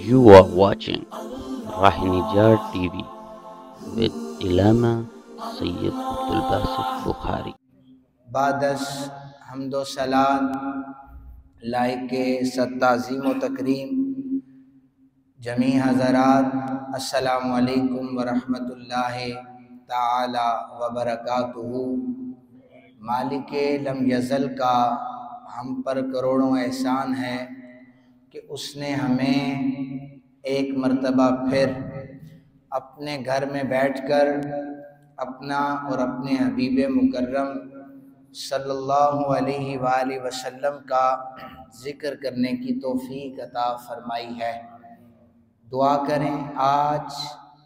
You are watching Rahinijar TV with Ilama Sayyid Abdul Basit Bukhari. बादस हमदो सलात लाइके सत्ताज़ीम व तकरीम जमी हज़रात अस्सलामु अलैकुम व रहमतुल्लाहि ताला व बरकातुहू। मालिके लम यज़ल का हम पर करोड़ों एहसान है कि उसने हमें एक मर्तबा फिर अपने घर में बैठकर अपना और अपने हबीब मुकर्रम सल्लल्लाहु अलैहि वालैहि वसल्लम का ज़िक्र करने की तौफ़ीक अता फ़रमाई है। दुआ करें आज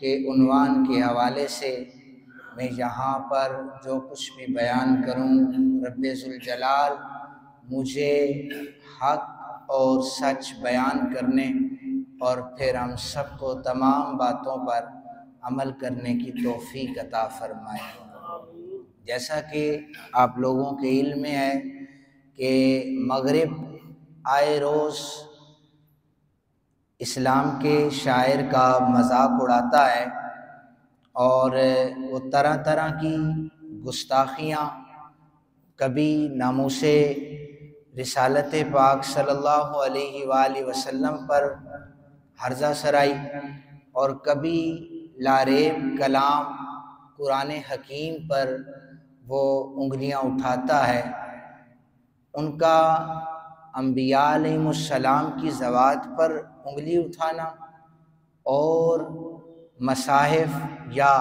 के उन्वान के हवाले से मैं यहाँ पर जो कुछ भी बयान करूँ, रब्बे ज़ुल जलाल मुझे हक़ और सच बयान करने और फिर हम सबको तमाम बातों पर अमल करने की तौफ़ीक अता फ़रमाए। जैसा कि आप लोगों के इल्म में है कि मगरिब आए रोज़ इस्लाम के शायर का मजाक उड़ाता है और वो तरह तरह की गुस्ताखियाँ, कभी नामूसे रिसालत पाक सल्लल्लाहु अलैहि वालैहि वसल्लम पर हर्जा सराई और कभी लारेब कलाम कुरान हकीम पर वो उंगलियां उठाता है। उनका अंबिया अलैहिमुस्सलाम की ज़वात पर उंगली उठाना और मसाहिफ या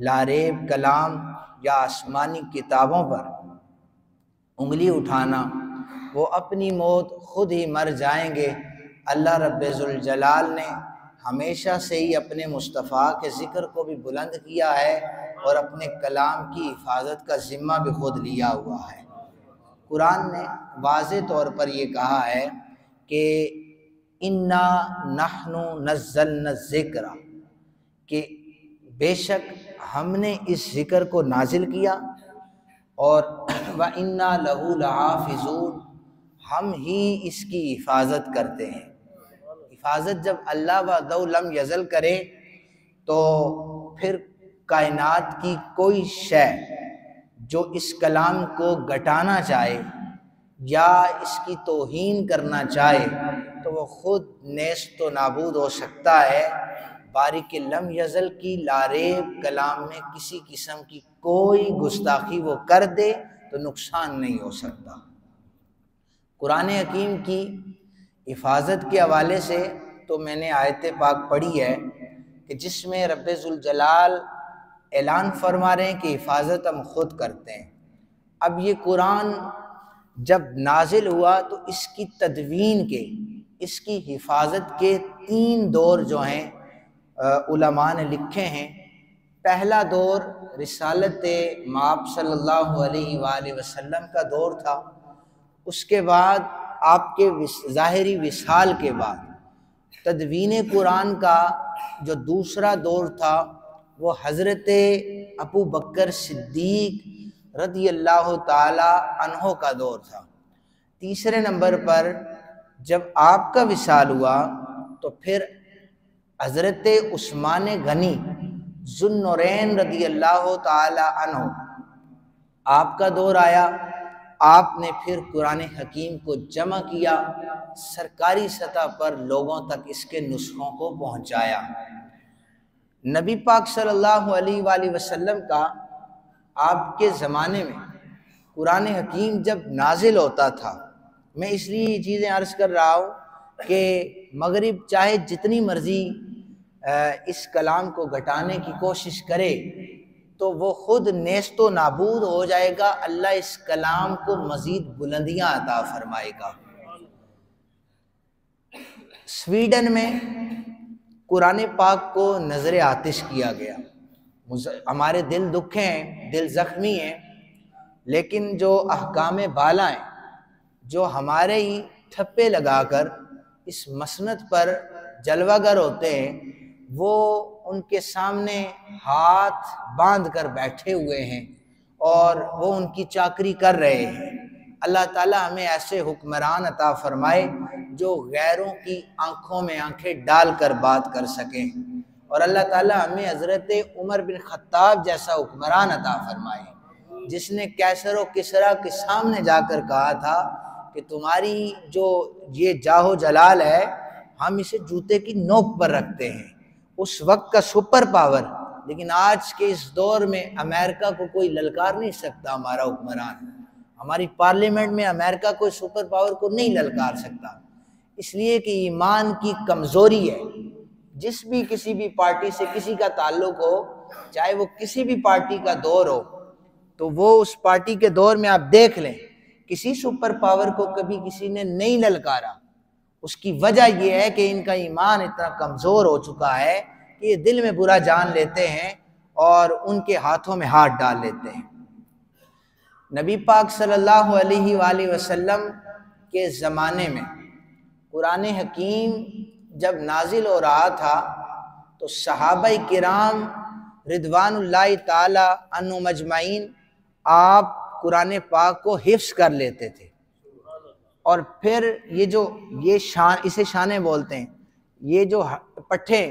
लारेब कलाम या आसमानी किताबों पर उंगली उठाना, वो अपनी मौत खुद ही मर जाएंगे। अल्लाह रब्बे ज़ुल जलाल ने हमेशा से ही अपने मुस्तफ़ा के ज़िक्र को भी बुलंद किया है और अपने कलाम की हिफाजत का ज़िम्मा भी खुद लिया हुआ है। कुरान ने वाज़े तौर पर ये कहा है कि इन्ना नहनु नज़्ज़लना ज़िक्रा, कि बेशक हमने इस ज़िक्र को नाजिल किया और व इन्ना लहू लहाफ़िज़ून, हम ही इसकी हिफाजत करते हैं। हिफाजत जब अल्लाह वहदहू लम यज़ल करे तो फिर कायनात की कोई शय जो इस कलाम को घटाना चाहे या इसकी तौहीन करना चाहे तो वो खुद नेस्त व नाबूद हो सकता है। बारिक लम यज़ल की लारेब कलाम में किसी किस्म की कोई गुस्ताखी वो कर दे तो नुकसान नहीं हो सकता। कुरान हकीम की हिफाजत के हवाले से तो मैंने आयत पाक पढ़ी है कि जिसमें रब्बे ज़ुल जलाल ऐलान फरमा रहे हैं कि हिफाजत हम खुद करते हैं। अब ये कुरान जब नाजिल हुआ तो इसकी तदवीन के, इसकी हिफाजत के 3 दौर जो हैं उलमा ने लिखे हैं। पहला दौर रिसालत माप सल्लल्लाहु अलैहि वालैहि वसल्लम का दौर था। उसके बाद आपके ज़ाहिरी विसाल के बाद तदवीन कुरान का जो दूसरा दौर था वो हज़रत अबू बकर सिद्दीक रज़ी अल्लाह ताला अन्हो का दौर था। तीसरे नंबर पर जब आपका विसाल हुआ तो फिर हज़रत उस्मान गनी ज़ुन्नुरैन रज़ी अल्लाह ताला अन्हो आपका दौर आया। आपने फिर कुरान हकीम को जमा किया, सरकारी सतह पर लोगों तक इसके नुस्खों को पहुँचाया। नबी पाक सल्लल्लाहु अलैहि वसल्लम का आपके ज़माने में कुरान हकीम जब नाजिल होता था, मैं इसलिए ये चीज़ें अर्ज़ कर रहा हूँ कि मगरिब चाहे जितनी मर्ज़ी इस कलाम को घटाने की कोशिश करे तो वो खुद नेस्तो नाबूद हो जाएगा। अल्लाह इस कलाम को मज़ीद बुलंदियाँ अता फरमाएगा। स्वीडन में कुरान पाक को नज़र आतिश किया गया। हमारे दिल दुखे हैं, दिल ज़ख्मी हैं, लेकिन जो अहकाम बाला हैं, जो हमारे ही ठप्पे लगाकर इस मसनद पर जलवागर होते हैं, वो उनके सामने हाथ बांध कर बैठे हुए हैं और वो उनकी चाकरी कर रहे हैं। अल्लाह ताला हमें ऐसे हुक्मरान अता फरमाए जो गैरों की आंखों में आंखें डालकर बात कर सकें, और अल्लाह ताला हमें हज़रत उमर बिन खत्ताब जैसा हुक्मरान अता फरमाए, जिसने कैसर और किसरा के सामने जाकर कहा था कि तुम्हारी जो ये जाहो जलाल है, हम इसे जूते की नोक पर रखते हैं। उस वक्त का सुपर पावर, लेकिन आज के इस दौर में अमेरिका को कोई ललकार नहीं सकता हमारा हुक्मरान। हमारी पार्लियामेंट में अमेरिका कोई सुपर पावर को नहीं ललकार सकता, इसलिए कि ईमान की कमज़ोरी है। जिस भी किसी भी पार्टी से किसी का ताल्लुक हो, चाहे वो किसी भी पार्टी का दौर हो, तो वो उस पार्टी के दौर में आप देख लें, किसी सुपर पावर को कभी किसी ने नहीं ललकारा। उसकी वजह यह है कि इनका ईमान इतना कमज़ोर हो चुका है कि ये दिल में बुरा जान लेते हैं और उनके हाथों में हाथ डाल लेते हैं। नबी पाक सल्लल्लाहु अलैहि वसल्लम के ज़माने में कुरान हकीम जब नाजिल हो रहा था, तो सहाबाए किराम रिदवानुल्लाहि ताला अन्हुम अजमाइन आप कुरान पाक को हिफ्ज़ कर लेते थे, और फिर ये शान, इसे शाने बोलते हैं। ये जो पट्ठे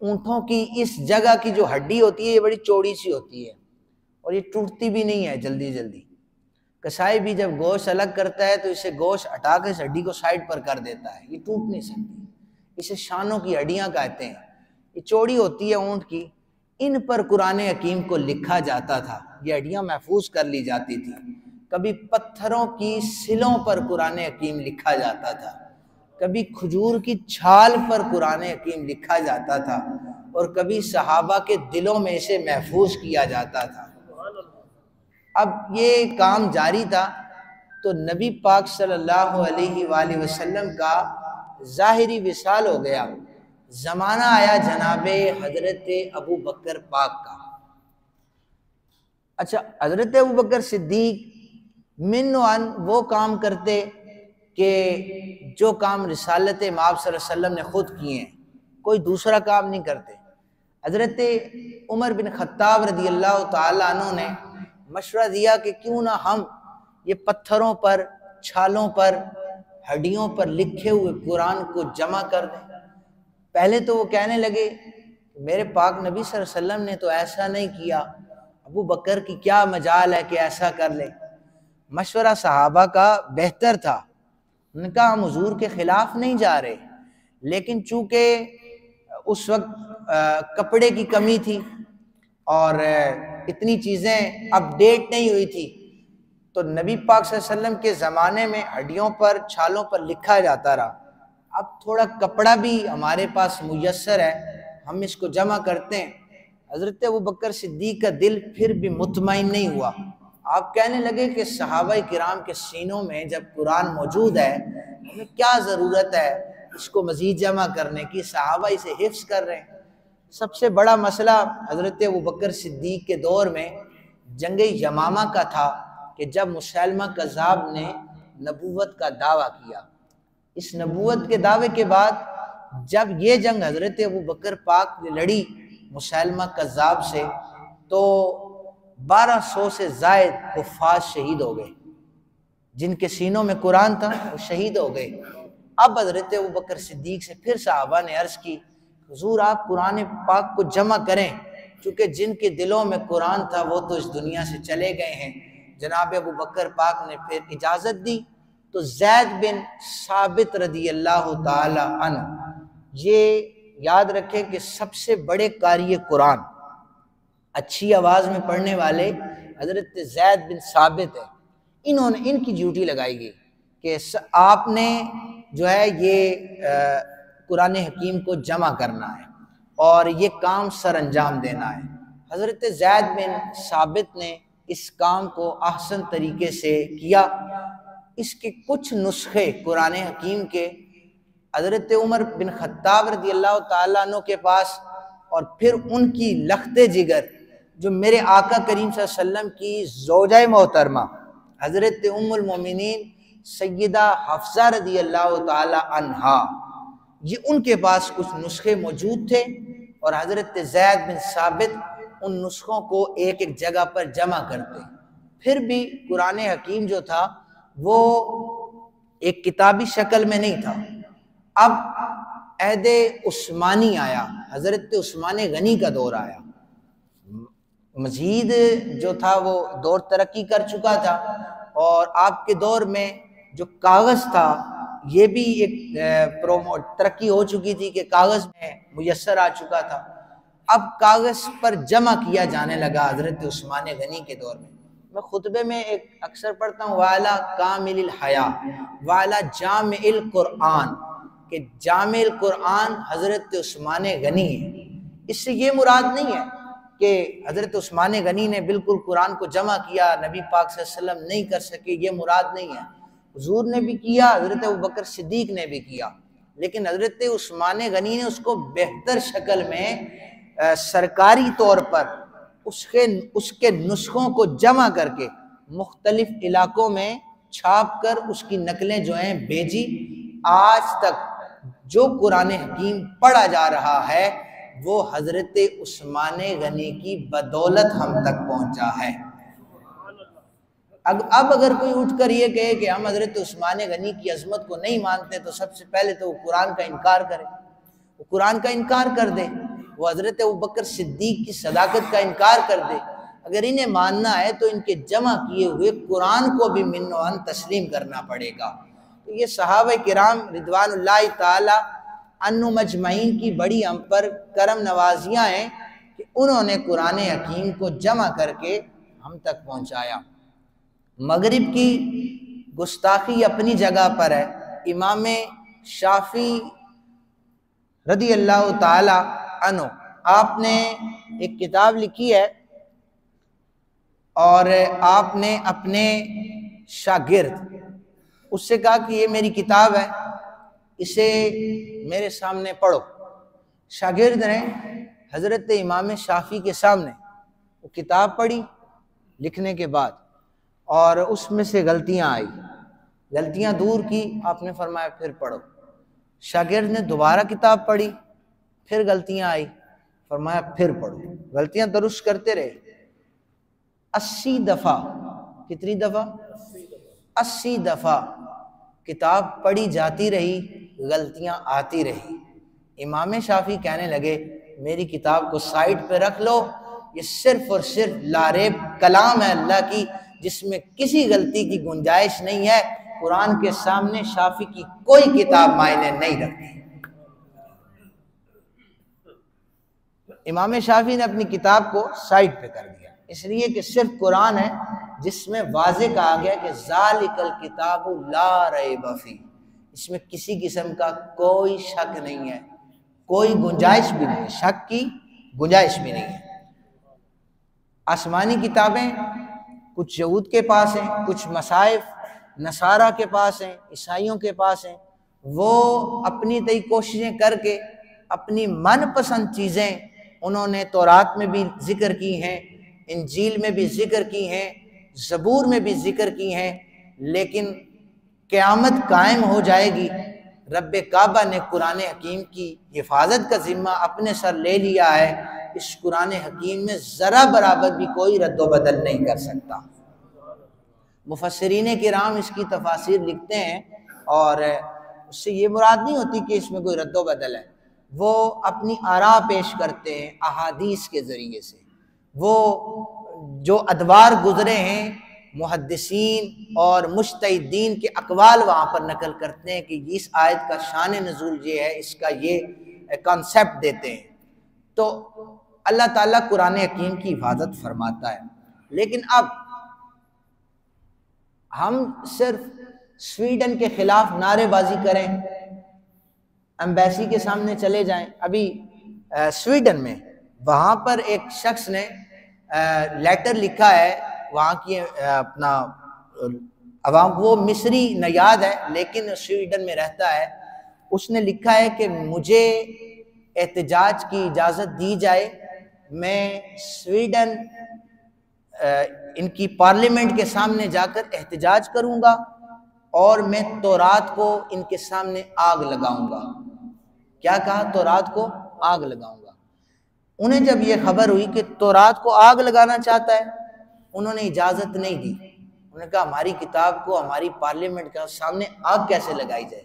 ऊँटों की इस जगह की जो हड्डी होती है, ये बड़ी चौड़ी सी होती है और ये टूटती भी नहीं है जल्दी जल्दी। कसाई भी जब गोश्त अलग करता है तो इसे गोश्त हटा कर इस हड्डी को साइड पर कर देता है, ये टूट नहीं सकती। इसे शानों की हड्डियाँ कहते हैं। ये चौड़ी होती है ऊँट की, इन पर कुरान हकीम को लिखा जाता था, ये हड्डियाँ महफूज कर ली जाती थी। कभी पत्थरों की सिलों पर कुरान हकीम लिखा जाता था, कभी खजूर की छाल पर कुरान हकीम लिखा जाता था, और कभी सहाबा के दिलों में इसे महफूज किया जाता था। अब ये काम जारी था, तो नबी पाक सल्लल्लाहु अलैहि वसल्लम का ज़ाहिरी विसाल हो गया। ज़माना आया जनाबे हज़रत अबू बकर पाक का। अच्छा, हज़रत अबू बकर सिद्दीक मिन वो काम करते कि जो काम रिसालत माब सल्लल्लाहु अलैहि वसल्लम ने खुद किए हैं, कोई दूसरा काम नहीं करते। हज़रत उमर बिन खत्ताब रज़ी अल्लाह ताला अन्हु ने मशवरा दिया कि क्यों ना हम ये पत्थरों पर, छालों पर, हड्डियों पर लिखे हुए कुरान को जमा कर दें। पहले तो वो कहने लगे मेरे पाक नबी सल्लल्लाहु अलैहि वसल्लम ने तो ऐसा नहीं किया, अबू बकर की क्या मजाल है कि ऐसा कर ले। मशवरा सहाबा का बेहतर था, उनका हम हुजूर के खिलाफ नहीं जा रहे, लेकिन चूँकि उस वक्त कपड़े की कमी थी और इतनी चीज़ें अपडेट नहीं हुई थी, तो नबी पाक सल्लल्लाहु अलैहि वसल्लम के ज़माने में हड्डियों पर, छालों पर लिखा जाता रहा। अब थोड़ा कपड़ा भी हमारे पास मुयस्सर है, हम इसको जमा करते हैं। हज़रत अबू बकर सिद्दीक का दिल फिर भी मुतमईन नहीं हुआ। आप कहने लगे कि सहाबाए किराम के सीनों में जब कुरान मौजूद है, हमें क्या ज़रूरत है इसको मज़ीद जमा करने की, सहाबा इसे हिफ्ज़ कर रहे हैं। सबसे बड़ा मसला हज़रत अबू बकर सिद्दीक के दौर में जंग यमामा का था कि जब मुसैलमा कज़्ज़ाब ने नबूवत का दावा किया। इस नबूवत के दावे के बाद जब ये जंग हज़रत अबू बकर पाक ने लड़ी मुसैलमा कज़्ज़ाब से, तो 1200 से ज़ायद कुफ़ार शहीद हो गए। जिनके सीनों में कुरान था वो शहीद हो गए। अब हज़रत अबू बकर सिद्दीक से फिर सहाबा ने अर्ज़ की, हुजूर आप कुरान पाक को जमा करें, चूँकि जिनके दिलों में कुरान था वो तो इस दुनिया से चले गए हैं। जनाब अबू बकर पाक ने फिर इजाज़त दी, तो ज़ैद बिन साबित रज़ी अल्लाह ताला अन्हु, ये याद रखें कि सबसे बड़े कारी कुरान, अच्छी आवाज़ में पढ़ने वाले हज़रत ज़ैद बिन साबित है। इन्होंने, इनकी ड्यूटी लगाई गई कि आपने जो है ये कुरान हकीम को जमा करना है और ये काम सर अंजाम देना है। हज़रत ज़ैद बिन साबित ने इस काम को ahsan तरीके से किया। इसके कुछ नुस्खे कुरान हकीम के हज़रत उमर बिन खत्ताब रज़ी अल्लाह ताला अन्हु के पास, और फिर उनकी लख्ते जिगर जो मेरे आका करीम सल्लल्लाहु अलैहि वसल्लम की ज़ौजा मोहतरमा हज़रत उम्मुल मोमिनीन सय्यदा हफ्सा रज़ी अल्लाह ताला अन्हा, ये उनके पास कुछ नुस्खे मौजूद थे, और हज़रत ज़ैद बिन साबित उन नुस्खों को एक एक जगह पर जमा करते। फिर भी कुरान हकीम जो था वो एक किताबी शक्ल में नहीं था। अब अहदे उस्मानी आया, हज़रत उस्मान गनी का दौर आया, मजीद जो था वो दौर तरक्की कर चुका था, और आपके दौर में जो कागज़ था ये भी एक तरक्की हो चुकी थी कि कागज़ में मुयस्सर आ चुका था। अब कागज़ पर जमा किया जाने लगा हज़रत उस्मान गनी के दौर में। मैं खुतबे में एक अक्सर पढ़ता हूँ, वाला कामिल हया वाला जामिल कुरान, कि जामिल कुरान हज़रत उस्मान गनी है। इससे ये मुराद नहीं है कि हज़रत उस्मान गनी ने बिल्कुल कुरान को जमा किया, नबी पाक सल्लल्लाहु अलैहि वसल्लम नहीं कर सके, ये मुराद नहीं है। हुजूर ने भी किया, हज़रत अबू बकर सिद्दीक ने भी किया, लेकिन हज़रत उस्मान गनी ने उसको बेहतर शक्ल में सरकारी तौर पर उसके नुस्खों को जमा करके मुख्तलिफ इलाकों में छाप कर उसकी नकलें जो हैं भेजी। आज तक जो कुरान हकीम पढ़ा जा रहा है वो हज़रत उस्मान गनी की बदौलत हम तक पहुंचा है। अब अगर कोई उठकर ये कहे कि हम हज़रत उस्मान गनी की अजमत को नहीं मानते, तो सबसे पहले तो वो कुरान का इनकार करे, वो कुरान का इनकार कर दे, वो हज़रत अबू बकर सिद्दीक की सदाकत का इनकार कर दे। अगर इन्हें मानना है तो इनके जमा किए हुए कुरान को भी मिन्नोअन तस्लीम करना पड़ेगा। तो ये सहाबा किराम रिदवानुल्लाहि ताला अन्हु मजमईन की बड़ी हम पर करम नवाजियाँ हैं कि उन्होंने कुरान हकीम को जमा करके हम तक पहुँचाया। मगरिब की गुस्ताखी अपनी जगह पर है। इमाम शाफी रदी अल्लाह ताला अन्हु, आपने एक किताब लिखी है और आपने अपने शागिर्द उससे कहा कि ये मेरी किताब है, इसे मेरे सामने पढ़ो। शागिर्द ने हज़रत इमाम शाफी के सामने वो किताब पढ़ी लिखने के बाद, और उसमें से गलतियां आई, गलतियां दूर की। आपने फरमाया फिर पढ़ो। शागिर्द ने दोबारा किताब पढ़ी, फिर गलतियां आई, फरमाया फिर पढ़ो। गलतियां दुरुस्त करते रहे। 80 दफ़ा, कितनी दफ़ा? 80 दफ़ा किताब पढ़ी जाती रही, गलतियां आती रही। इमाम शाफी कहने लगे मेरी किताब को साइड पे रख लो, ये सिर्फ और सिर्फ लारेब कलाम है अल्लाह की, जिसमें किसी गलती की गुंजाइश नहीं है। कुरान के सामने शाफी की कोई किताब मायने नहीं रखती। इमाम शाफी ने अपनी किताब को साइड पे कर दिया, इसलिए कि सिर्फ कुरान है जिसमें वाज़े कहा गया कि ज़ालिकल किताबु ला रैब फीह, इसमें किसी किस्म का कोई शक नहीं है, कोई गुंजाइश भी नहीं, शक की गुंजाइश भी नहीं है। आसमानी किताबें कुछ यहूद के पास हैं, कुछ मसाइफ नसारा के पास हैं, ईसाइयों के पास हैं। वो अपनी तय कोशिशें करके अपनी मनपसंद चीज़ें उन्होंने तौरात में भी जिक्र की हैं, इंजील में भी जिक्र की हैं, ज़बूर में भी जिक्र की हैं, लेकिन क़यामत कायम हो जाएगी। रब्बे काबा ने कुरान हकीम की हिफाजत का ज़िम्मा अपने सर ले लिया है। इस कुरान हकीम में ज़रा बराबर भी कोई रद्दो बदल नहीं कर सकता। मुफस्सिरीन किराम इसकी तफासिर लिखते हैं, और उससे ये मुराद नहीं होती कि इसमें कोई रद्दो बदल है। वो अपनी आरा पेश करते हैं अहादीस के ज़रिए से। वो जो अदवार गुज़रे हैं मुहद्दिसीन और मुज्तहिदीन के अक़वाल वहाँ पर नकल करते हैं कि इस आयत का शान नुज़ूल ये है, इसका ये कॉन्सेप्ट देते हैं। तो अल्लाह ताला कुरान हकीम की हिफाजत फरमाता है। लेकिन अब हम सिर्फ स्वीडन के खिलाफ नारेबाजी करें, एम्बेसी के सामने चले जाएं। अभी स्वीडन में वहाँ पर एक शख्स ने लेटर लिखा है, वहाँ की अपना अवाम, वो मिस्री नयाद है लेकिन स्वीडन में रहता है। उसने लिखा है कि मुझे एहतजाज की इजाज़त दी जाए, मैं स्वीडन इनकी पार्लियामेंट के सामने जाकर एहतजाज करूँगा और मैं तौरात को इनके सामने आग लगाऊंगा। क्या कहा? तौरात को आग लगाऊंगा। उन्हें जब यह खबर हुई कि तौरात को आग लगाना चाहता है, उन्होंने इजाज़त नहीं दी। उन्होंने कहा हमारी किताब को हमारी पार्लियामेंट के सामने आग कैसे लगाई जाए,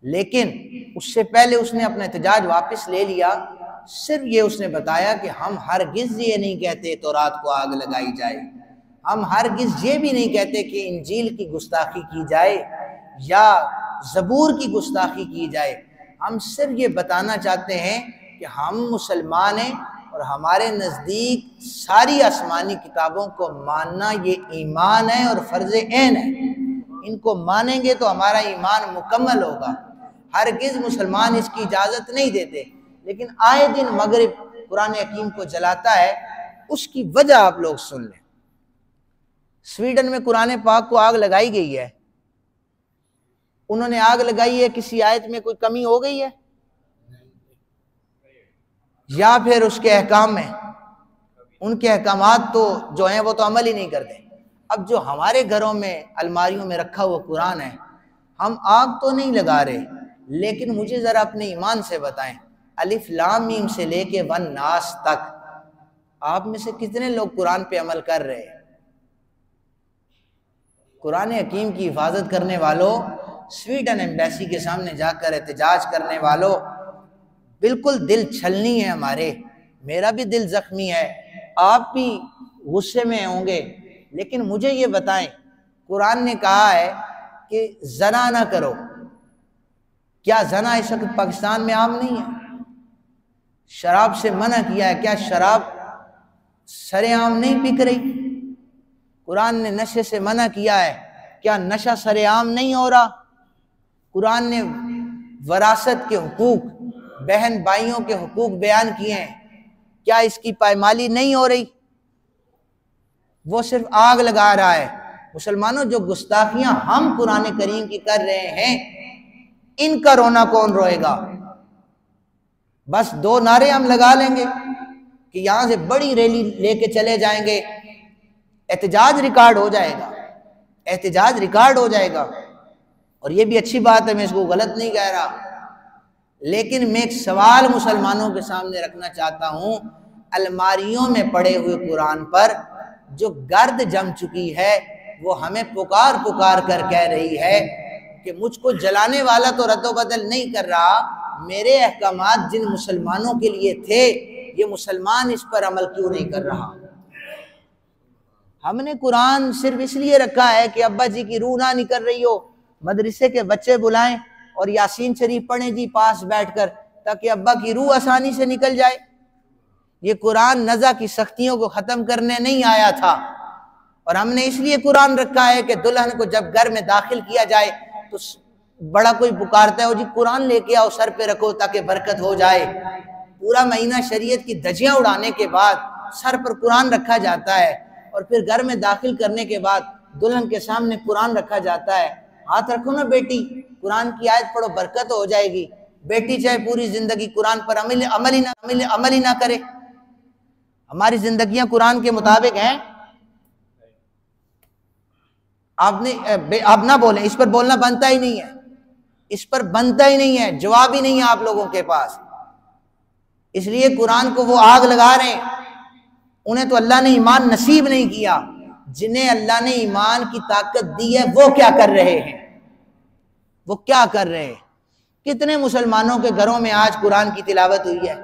लेकिन उससे पहले उसने अपना एहतजाज वापस ले लिया। सिर्फ ये उसने बताया कि हम हरगिज ये नहीं कहते तौरात को आग लगाई जाए, हम हरगिज ये भी नहीं कहते कि इंजील की गुस्ताखी की जाए या ज़बूर की गुस्ताखी की जाए। हम सिर्फ ये बताना चाहते हैं कि हम मुसलमान हैं और हमारे नज़दीक सारी आसमानी किताबों को मानना ये ईमान है और फ़र्ज़ ऐन है। इनको मानेंगे तो हमारा ईमान मुकम्मल होगा। हरगिज़ मुसलमान इसकी इजाज़त नहीं देते, लेकिन आए दिन मगरिब कुरान हकीम को जलाता है। उसकी वजह आप लोग सुन लें। स्वीडन में कुरान पाक को आग लगाई गई है। उन्होंने आग लगाई है, किसी आयत में कोई कमी हो गई है या फिर उसके अहकाम में? उनके अहकामात तो जो हैं वो तो अमल ही नहीं करते। अब जो हमारे घरों में अलमारियों में रखा हुआ कुरान है, हम आग तो नहीं लगा रहे, लेकिन मुझे ज़रा अपने ईमान से बताएं, अलिफ लाम मीम से लेके वन नास तक आप में से कितने लोग कुरान पे अमल कर रहे हैं? कुरान हकीम की हिफाजत करने वालों, स्वीडन एम्बेसी के सामने जाकर एहतजाज करने वालों, बिल्कुल दिल छलनी है हमारे। मेरा भी दिल जख्मी है, आप भी गुस्से में होंगे, लेकिन मुझे ये बताएं, कुरान ने कहा है कि जना ना करो। क्या जना इस वक्त पाकिस्तान में आम नहीं है? शराब से मना किया है, क्या शराब सरेआम नहीं बिक रही? कुरान ने नशे से मना किया है, क्या नशा सरेआम नहीं हो रहा? कुरान ने वरासत के हुकूक, बहन भाइयों के हुकूक बयान किए हैं, क्या इसकी पायमाली नहीं हो रही? वो सिर्फ आग लगा रहा है। मुसलमानों, जो गुस्ताखियां हम कुरान करीम की कर रहे हैं, इनका रोना कौन रोएगा? बस दो नारे हम लगा लेंगे कि यहां से बड़ी रैली लेके चले जाएंगे, एहतजाज रिकॉर्ड हो जाएगा, एहतजाज रिकॉर्ड हो जाएगा। और ये भी अच्छी बात है, मैं इसको गलत नहीं कह रहा, लेकिन मैं एक सवाल मुसलमानों के सामने रखना चाहता हूं। अलमारियों में पड़े हुए कुरान पर जो गर्द जम चुकी है, वो हमें पुकार पुकार कर कह रही है कि मुझको जलाने वाला तो रद्दो बदल नहीं कर रहा, मेरे अहकामात जिन मुसलमानों के लिए थे, ये मुसलमान इस पर अमल क्यों नहीं कर रहा? हमने कुरान सिर्फ इसलिए रखा है कि अब्बा जी की रूह ना निकल रही हो, मदरसे के बच्चे बुलाएं और यासीन शरीफ पढ़ें जी पास बैठकर, ताकि अब्बा की रूह आसानी से निकल जाए। ये कुरान नज़ा की सख्तियों को ख़त्म करने नहीं आया था। और हमने इसलिए कुरान रखा है कि दुल्हन को जब घर में दाखिल किया जाए तो बड़ा कोई पुकारता है, ओ जी कुरान लेके आओ, सर पे रखो ताकि बरकत हो जाए। पूरा महीना शरीयत की धज्जियां उड़ाने के बाद सर पर कुरान रखा जाता है, और फिर घर में दाखिल करने के बाद दुल्हन के सामने कुरान रखा जाता है। हाथ रखो ना बेटी, कुरान की आयत पढ़ो, बरकत हो जाएगी। बेटी चाहे पूरी जिंदगी कुरान पर अमल ही ना करे। हमारी जिंदगियां कुरान के मुताबिक हैं। आप ना बोलें, इस पर बोलना बनता ही नहीं है, इस पर बनता ही नहीं है, जवाब ही नहीं है आप लोगों के पास। इसलिए कुरान को वो आग लगा रहे हैं। उन्हें तो अल्लाह ने ईमान नसीब नहीं किया। जिन्हें अल्लाह ने ईमान की ताकत दी है, वो क्या कर रहे हैं? वो क्या कर रहे हैं? कितने मुसलमानों के घरों में आज कुरान की तिलावत हुई है?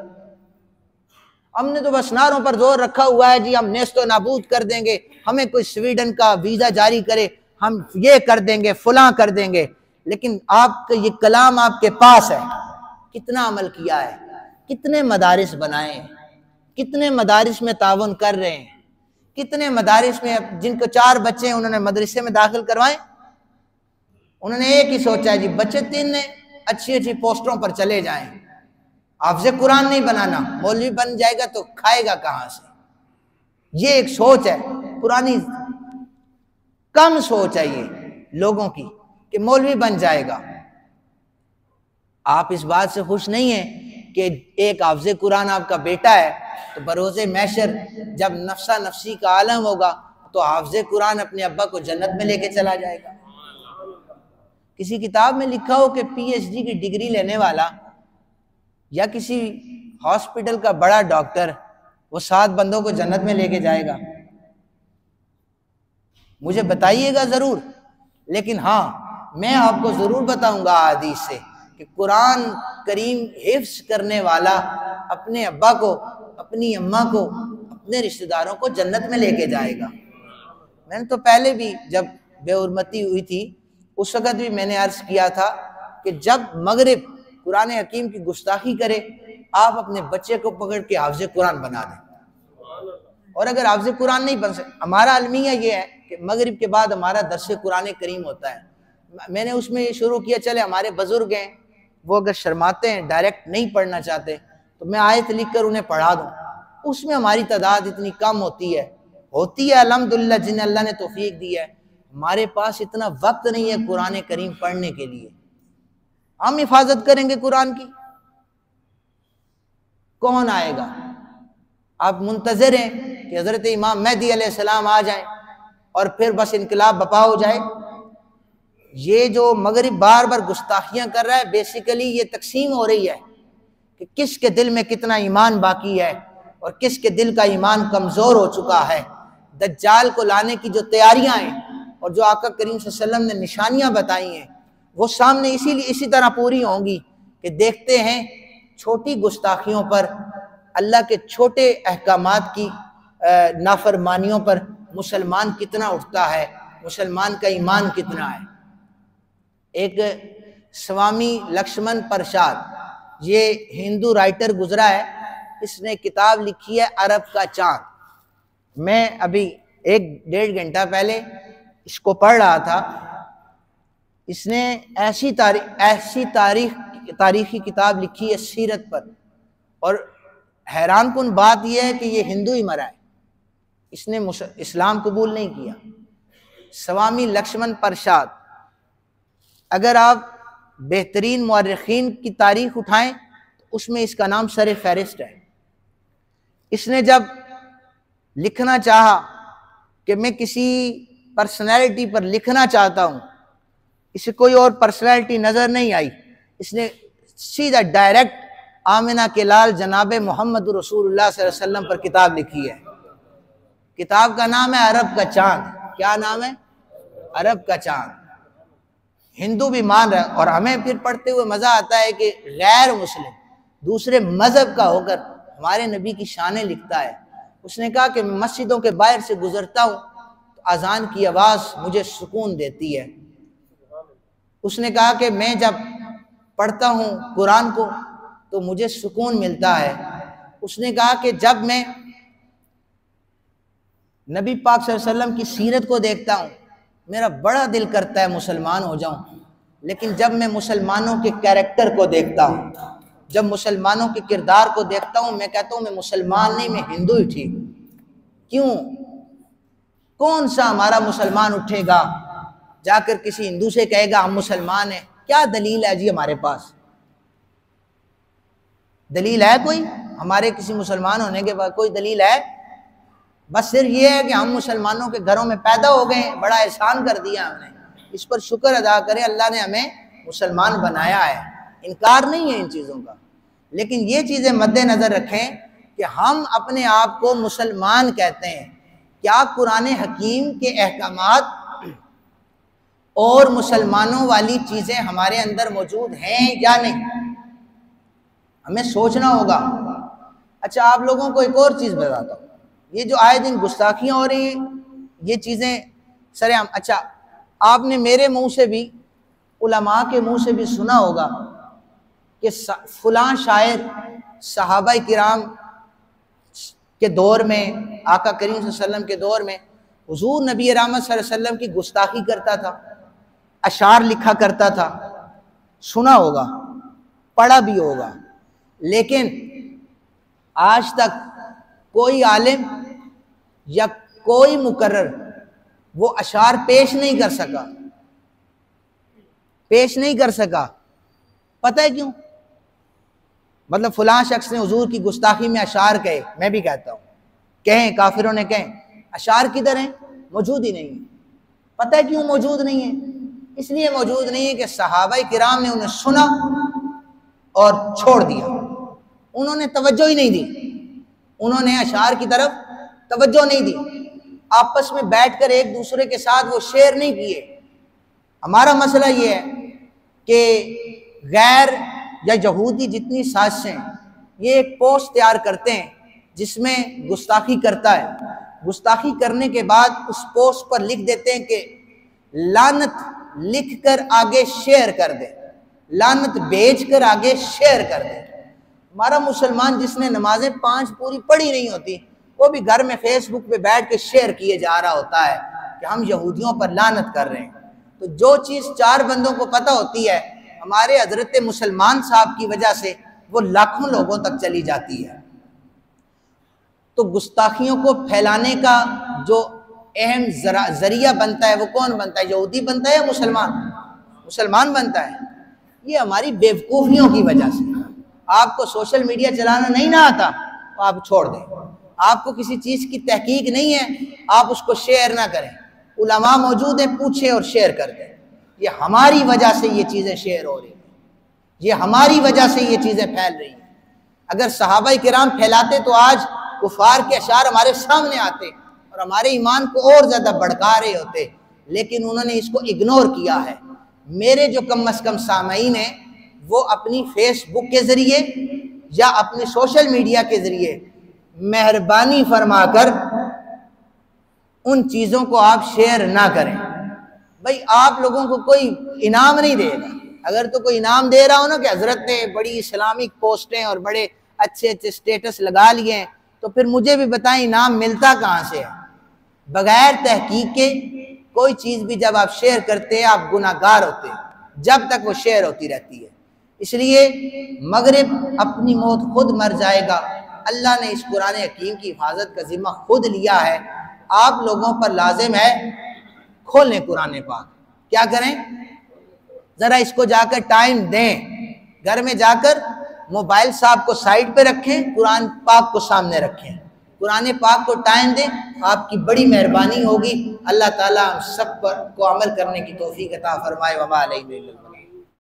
हमने तो बस नारों पर जोर रखा हुआ है जी, हम नेस्तो नाबूद कर देंगे, हमें कोई स्वीडन का वीजा जारी करे, हम ये कर देंगे, फुला कर देंगे। लेकिन आपका ये कलाम आपके पास है, कितना अमल किया है? कितने मदारिस बनाए हैं? कितने मदारिस में तावन कर रहे हैं? कितने मदारिस में जिनको 4 बच्चे हैं उन्होंने मदरसे में दाखिल करवाए? उन्होंने एक ही सोचा है जी, बच्चे 3 ने अच्छी अच्छी पोस्टों पर चले जाएं, हाफ़िज़ कुरान नहीं बनाना, मौलवी बन जाएगा तो खाएगा कहां से? ये एक सोच है पुरानी, कम सोच है ये लोगों की कि मौलवी बन जाएगा। आप इस बात से खुश नहीं है कि एक हाफ़िज़ कुरान आपका बेटा है, तो बरोज़े महशर जब नफ्सा नफ्सी का आलम होगा तो हाफ़िज़ कुरान अपने अब्बा को जन्नत में लेके चला जाएगा। किसी किताब में लिखा हो कि PhD की डिग्री लेने वाला या किसी हॉस्पिटल का बड़ा डॉक्टर वो 7 बंदों को जन्नत में लेके जाएगा। मुझे बताइएगा ज़रूर, लेकिन हाँ मैं आपको ज़रूर बताऊंगा हदीस से कि कुरान करीम हिफ्ज़ करने वाला अपने अब्बा को, अपनी अम्मा को, अपने रिश्तेदारों को जन्नत में लेके जाएगा। मैंने तो पहले भी जब बेहुरमती हुई थी उस वक़्त भी मैंने अर्ज़ किया था कि जब मगरिब कुरान हकीम की गुस्ताखी करे, आप अपने बच्चे को पकड़ के हाफ़िज़ कुरान बना दें। और अगर हाफ़िज़ कुरान नहीं बन सकते, हमारा अलमिया ये है कि मगरिब के बाद हमारा दर्स कुरान करीम होता है। मैंने उसमें ये शुरू किया, चले हमारे बुजुर्ग हैं वो अगर शर्माते हैं, डायरेक्ट नहीं पढ़ना चाहते, तो मैं आयत लिख कर उन्हें पढ़ा दूँ। उसमें हमारी तादाद इतनी कम होती है अल्हम्दुलिल्लाह, जिन्हें अल्लाह ने तौफीक दी है। हमारे पास इतना वक्त नहीं है कुरान करीम पढ़ने के लिए। हम हिफाजत करेंगे कुरान की, कौन आएगा? आप मुंतज़िर हैं कि हज़रत इमाम मेहदी अलैहिस्सलाम आ जाएं और फिर बस इनकलाब बपा हो जाए। ये जो मगरिब बार बार गुस्ताखियां कर रहा है, बेसिकली ये तकसीम हो रही है कि किसके दिल में कितना ईमान बाकी है और किसके दिल का ईमान कमज़ोर हो चुका है। दज्जाल को लाने की जो तैयारियां हैं और जो आका करीम सल्लल्लाहु अलैहि वसल्लम ने निशानियां बताई हैं, वो सामने इसीलिए इसी तरह पूरी होंगी कि देखते हैं छोटी गुस्ताखियों पर, अल्लाह के छोटे अहकामात की नाफरमानियों पर मुसलमान कितना उठता है, मुसलमान का ईमान कितना है। एक स्वामी लक्ष्मण प्रसाद, ये हिंदू राइटर गुजरा है, इसने किताब लिखी है अरब का चांद। मैं अभी 1-1.5 घंटा पहले इसको पढ़ रहा था। इसने ऐसी तारीखी किताब लिखी है सीरत पर, और हैरान कुन बात यह है कि ये हिंदू ही मरा है, इसने इस्लाम कबूल नहीं किया। स्वामी लक्ष्मण प्रसाद, अगर आप बेहतरीन मुअर्रिखीन की तारीख उठाएं तो उसमें इसका नाम सर फहरिस्त है। इसने जब लिखना चाहा कि मैं किसी पर्सनैलिटी पर लिखना चाहता हूँ, इसे कोई और पर्सनैलिटी नज़र नहीं आई, इसने सीधा डायरेक्ट आमिना के लाल जनाब मोहम्मद रसूलुल्लाह सल्लल्लाहु अलैहि वसल्लम पर किताब लिखी है। किताब का नाम है अरब का चांद। क्या नाम है? अरब का चांद। हिंदू भी मान रहा है, और हमें फिर पढ़ते हुए मज़ा आता है कि गैर मुस्लिम दूसरे मज़हब का होकर हमारे नबी की शानें लिखता है। उसने कहा कि मस्जिदों के बाहर से गुजरता हूँ तो अजान की आवाज़ मुझे सुकून देती है। उसने कहा कि मैं जब पढ़ता हूँ कुरान को तो मुझे सुकून मिलता है। उसने कहा कि जब मैं नबी पाक सल्लल्लाहु अलैहि वसल्लम की सीरत को देखता हूँ मेरा बड़ा दिल करता है मुसलमान हो जाऊं, लेकिन जब मैं मुसलमानों के कैरेक्टर को देखता हूँ, जब मुसलमानों के किरदार को देखता हूँ, मैं कहता हूँ मैं मुसलमान नहीं, मैं हिंदू ही ठीक। क्यों? कौन सा हमारा मुसलमान उठेगा जाकर किसी हिंदू से कहेगा हम मुसलमान हैं? क्या दलील है जी हमारे पास? दलील है कोई? हमारे किसी मुसलमान होने के बाद कोई दलील है? बस सिर्फ ये है कि हम मुसलमानों के घरों में पैदा हो गए, बड़ा एहसान कर दिया हमने, इस पर शुक्र अदा करें, अल्लाह ने हमें मुसलमान बनाया है। इनकार नहीं है इन चीज़ों का, लेकिन ये चीज़ें मद्देनज़र रखें कि हम अपने आप को मुसलमान कहते हैं। क्या कुरान हकीम के अहकामात और मुसलमानों वाली चीज़ें हमारे अंदर मौजूद हैं या नहीं? हमें सोचना होगा। अच्छा, आप लोगों को एक और चीज़ बताता हूँ, ये जो आए दिन गुस्ताखियाँ हो रही हैं, ये चीज़ें सरेआम। अच्छा, आपने मेरे मुंह से भी, उलमा के मुंह से भी सुना होगा कि फलां शायर सहाबा किराम के दौर में, आका करीम सल्लल्लाहु अलैहि वसल्लम के दौर में हुजूर नबी रहमत सल्लल्लाहु अलैहि वसल्लम की गुस्ताखी करता था, अशार लिखा करता था। सुना होगा, पढ़ा भी होगा, लेकिन आज तक कोई आलिम या कोई मुकर्रर वो अशार पेश नहीं कर सका, पेश नहीं कर सका। पता है क्यों? मतलब फलां शख्स ने हुजूर की गुस्ताखी में अशार कहे, मैं भी कहता हूँ, कहें, काफिरों ने कहें, अशार किधर हैं? मौजूद ही नहीं है। पता है क्यों मौजूद नहीं है? इसलिए मौजूद नहीं है कि सहाबाए किराम ने उन्हें सुना और छोड़ दिया, उन्होंने तवज्जो ही नहीं दी, उन्होंने अशार की तरफ तवज्जो नहीं दी। आपस में बैठकर एक दूसरे के साथ वो शेयर नहीं किए। हमारा मसला ये है कि गैर या यहूदी जितनी साजिशें, ये एक पोस्ट तैयार करते हैं जिसमें गुस्ताखी करता है, गुस्ताखी करने के बाद उस पोस्ट पर लिख देते हैं कि लानत लिख कर आगे शेयर कर दे, लानत भेज कर आगे शेयर कर दे। हमारा मुसलमान जिसने नमाजें 5 पूरी पढ़ी नहीं होती, वो भी घर में फेसबुक पे बैठ के शेयर किए जा रहा होता है कि हम यहूदियों पर लानत कर रहे हैं। तो जो चीज़ 4 बंदों को पता होती है, हमारे हजरत मुसलमान साहब की वजह से वो लाखों लोगों तक चली जाती है। तो गुस्ताखियों को फैलाने का जो अहम जरिया बनता है वो कौन बनता है? यहूदी बनता है या मुसलमान? मुसलमान बनता है। ये हमारी बेवकूफ़ियों की वजह से। आपको सोशल मीडिया चलाना नहीं ना आता तो आप छोड़ दें। आपको किसी चीज़ की तहकीक नहीं है, आप उसको शेयर ना करें। उलमा मौजूद है, पूछे और शेयर कर दें। ये हमारी वजह से ये चीज़ें शेयर हो रही हैं, ये हमारी वजह से ये चीज़ें फैल रही हैं। अगर सहाबा किराम फैलाते तो आज कुफार के अशार हमारे सामने आते और हमारे ईमान को और ज़्यादा भड़का रहे होते, लेकिन उन्होंने इसको इग्नोर किया है। मेरे जो कम अज़ कम सामईन हैं वो अपनी फेसबुक के ज़रिए या अपने सोशल मीडिया के ज़रिए मेहरबानी फरमाकर उन चीज़ों को आप शेयर ना करें। भाई आप लोगों को कोई इनाम नहीं देगा। अगर तो कोई इनाम दे रहा हो ना कि हजरत ने बड़ी इस्लामिक पोस्टें और बड़े अच्छे अच्छे स्टेटस लगा लिए हैं, तो फिर मुझे भी बताएं इनाम मिलता कहाँ से है? बगैर तहकीक के कोई चीज़ भी जब आप शेयर करते हैं आप गुनाहगार होते हैं, जब तक वो शेयर होती रहती है। इसलिए मगरिब अपनी मौत खुद मर जाएगा। अल्लाह ने इस कुरान हकीम की हिफाजत का जिम्मा खुद लिया है। आप लोगों पर लाजिम है खोल लें कुरान पाक। क्या करें? ज़रा इसको जाकर टाइम दें, घर में जाकर मोबाइल साहब को साइड पे रखें, कुरान पाक को सामने रखें, कुरान पाक को टाइम दें, आपकी बड़ी मेहरबानी होगी। अल्लाह ताला हम सब पर को अमल करने की तौफीक अता फरमाए। वमा अलैना इल्लल बलाग।